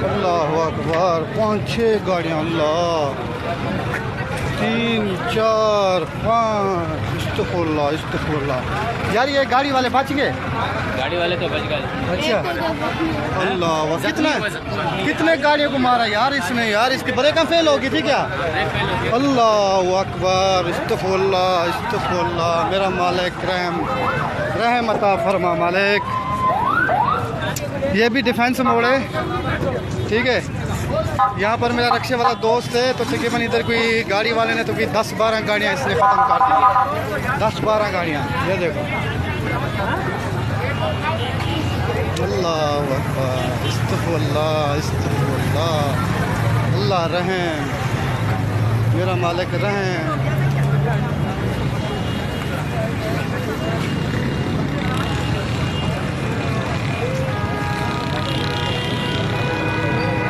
अल्लाह अकबर, 5-6 गाड़ियाँ, अल्लाह, 3 4 5, इस्तग़फ़ुरुल्लाह। यार ये गाड़ी वाले बच गए? गाड़ी वाले तो बच गए। अच्छा, अल्लाह, कितने गाड़ियों को मारा यार इसने? यार इसकी ब्रेक फेल होगी थी क्या? अल्लाह अकबर, इस्तग़फ़ुरुल्लाह, इस्तग़फ़ुरुल्लाह। मेरा मालिक रहम अता फरमा मालिक। ये भी डिफेंस मोड़ है, ठीक है। यहाँ पर मेरा रक्शे वाला दोस्त है, तो तकरीबन इधर कोई गाड़ी वाले ने तो कोई 10-12 गाड़ियाँ इसने ख़त्म कर दी। 10-12 गाड़ियाँ, ये देखो। अल्लाह अकबर, इस्तग़फ़ुरुल्लाह, इस्तग़फ़ुरुल्लाह। अल्लाह रहम, मेरा मालिक रहम।